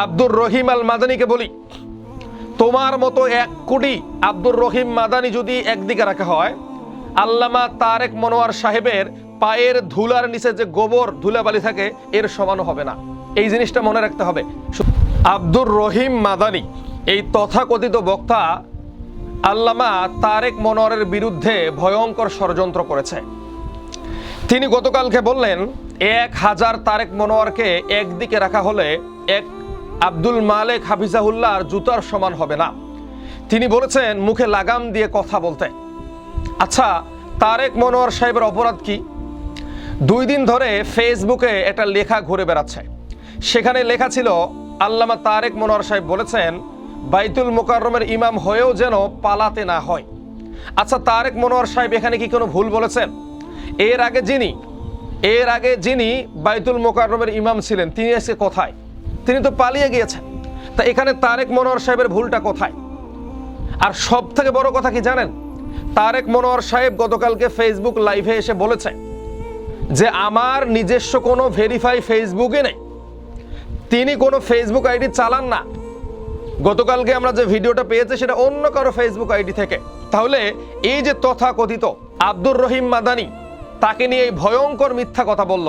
আব্দুর রহিম আল মাদানীকে বলি, তোমার মতো 1 কোটি আব্দুর রহিম মাদানী যদি একদিকে রাখা হয়, আল্লামা তারেক মনোয়ার সাহেবের পায়ের ধুলার নিচে যে গোবর ধুলাবালি থাকে এর সমানও হবে না। এই জিনিসটা মনে রাখতে হবে। আব্দুর রহিম মাদানী এই তথাকথিত বক্তা আল্লামা তারেক মনোয়ারের বিরুদ্ধে ভয়ঙ্কর ষড়যন্ত্র করেছে। তিনি গতকালকে বললেন 1000 তারেক মনোয়ারকে একদিকে রাখা হলে এক আব্দুল মালেক হাফিজাহুল্লাহর জুতার সমান হবে না। তিনি বলেছেন মুখে লাগাম দিয়ে কথা বলতে। আচ্ছা, তারেক মনোয়ার সাহেবের অপরাধ কি? 2 দিন ধরে ফেসবুকে একটা লেখা ঘুরে বেড়াচ্ছে। সেখানে লেখা ছিল আল্লামা তারেক মনোয়ার সাহেব বলেছেন বাইতুল মোকাররমের ইমাম হয়েও যেন পালাতে না হয়। আচ্ছা, তারেক মনোয়ার সাহেব এখানে কি কোনো ভুল বলেছেন? এর আগে যিনি বাইতুল মোকাররমের ইমাম ছিলেন তিনি আজকে কোথায়? তিনি তো পালিয়ে গিয়েছেন। তা এখানে তারেক মনোয়ার সাহেবের ভুলটা কোথায়? আর সব থেকে বড় কথা কি জানেন? তারেক মনোয়ার সাহেব গতকালকে ফেসবুক লাইভে এসে বলেছে যে আমার নিজস্ব কোনো ভেরিফাই ফেসবুকে নেই, তিনি কোনো ফেসবুক আইডি চালান না। গতকালকে আমরা যে ভিডিওটা পেয়েছি সেটা অন্য কারো ফেসবুক আইডি থেকে। তাহলে এই যে তথাকথিত আব্দুর রহিম মাদানী তাকে নিয়ে এই ভয়ঙ্কর মিথ্যা কথা বলল,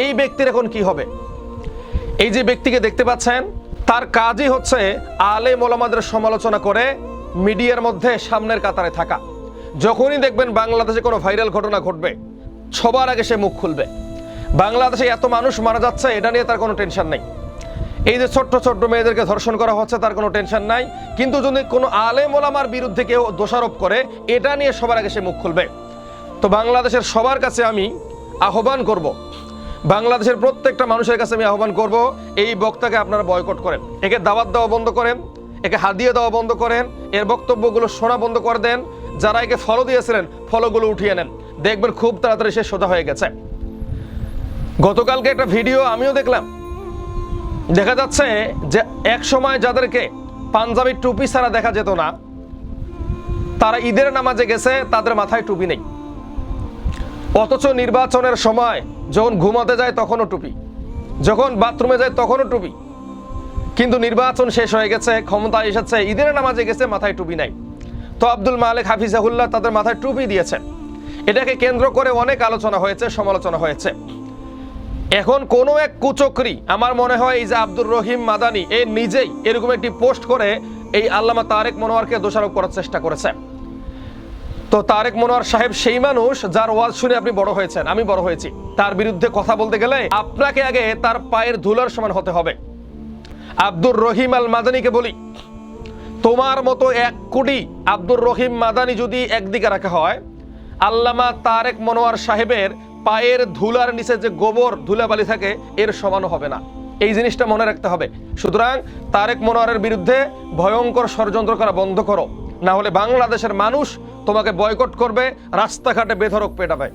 এই ব্যক্তির এখন কি হবে? এই যে ব্যক্তিকে দেখতে পাচ্ছেন, তার কাজই হচ্ছে আলেম ওলামাদের সমালোচনা করে মিডিয়ার মধ্যে সামনের কাতারে থাকা। যখনই দেখবেন বাংলাদেশে কোনো ভাইরাল ঘটনা ঘটবে সবার আগে সে মুখ খুলবে। বাংলাদেশে এত মানুষ মারা যাচ্ছে এটা নিয়ে তার কোনো টেনশন নেই। এই যে ছোট্ট ছোট্ট মেয়েদেরকে ধর্ষণ করা হচ্ছে তার কোনো টেনশন নাই। কিন্তু যদি কোনো আলেম ওলামার বিরুদ্ধে কেউ দোষারোপ করে এটা নিয়ে সবার আগে সে মুখ খুলবে। তো বাংলাদেশের সবার কাছে আমি আহ্বান করব, বাংলাদেশের প্রত্যেকটা মানুষের কাছে আমি আহ্বান করব, এই বক্তাকে আপনারা বয়কট করেন, একে দাওয়াত দেওয়া বন্ধ করেন, একে হাদিয়া দেওয়া বন্ধ করেন, এর বক্তব্যগুলো শোনা বন্ধ করে দেন। যারা একে ফলো দিয়েছিলেন ফলোগুলো উঠিয়ে নেন, দেখবেন খুব তাড়াতাড়ি সে সোজা হয়ে গেছে। গতকালকে একটা ভিডিও আমিও দেখলাম, দেখা যাচ্ছে যে এক সময় যাদেরকে পাঞ্জাবি টুপি ছাড়া দেখা যেত না, তারা ঈদের নামাজে গেছে, তাদের মাথায় টুপি নেই। অথচ নির্বাচনের সময় যখন ঘুমাতে যায় তখনও টুপি, যখন বাথরুমে যায় তখনও টুপি। কিন্তু নির্বাচন শেষ হয়ে গেছে, ক্ষমতা এসেছে, ঈদের নামাজে গেছে, মাথায় টুপি নাই। তো আব্দুল মালেক হাফিজাহুল্লাহ তাদের মাথায় টুপি দিয়েছেন। এটাকে কেন্দ্র করে অনেক আলোচনা হয়েছে, সমালোচনা হয়েছে। এখন কোনো এক কুচক্রী, আমার মনে হয় এই যে আব্দুর রহিম মাদানী এ নিজেই এরকম একটি পোস্ট করে এই আল্লামা তারেক মনোয়ারকে দোষারোপ করার চেষ্টা করেছে। তো তারেক মনোয়ার সাহেব সেই মানুষ যার ওয়াজ শুনে আপনি বড় হয়েছেন, আমি বড় হয়েছি। তার বিরুদ্ধে কথা বলতে গেলে আপনাকে আগে তার পায়ের ধুলার সমান হতে হবে। আব্দুর রহিম আল মাদানীকে বলি, তোমার মতো 1 কোটি আব্দুর রহিম মাদানী যদি একদিকে রাখা হয়, আল্লামা তারেক মনোয়ার সাহেবের পায়ের ধুলার নিচে যে গোবর ধুলাবালি থাকে এর সমানও হবে না। এই জিনিসটা মনে রাখতে হবে। সুতরাং তারেক মনোয়ারের বিরুদ্ধে ভয়ঙ্কর ষড়যন্ত্র করা বন্ধ করো, না হলে বাংলাদেশের মানুষ তোমাকে বয়কট করবে, রাস্তাঘাটে বেধড়ক পেটাবে।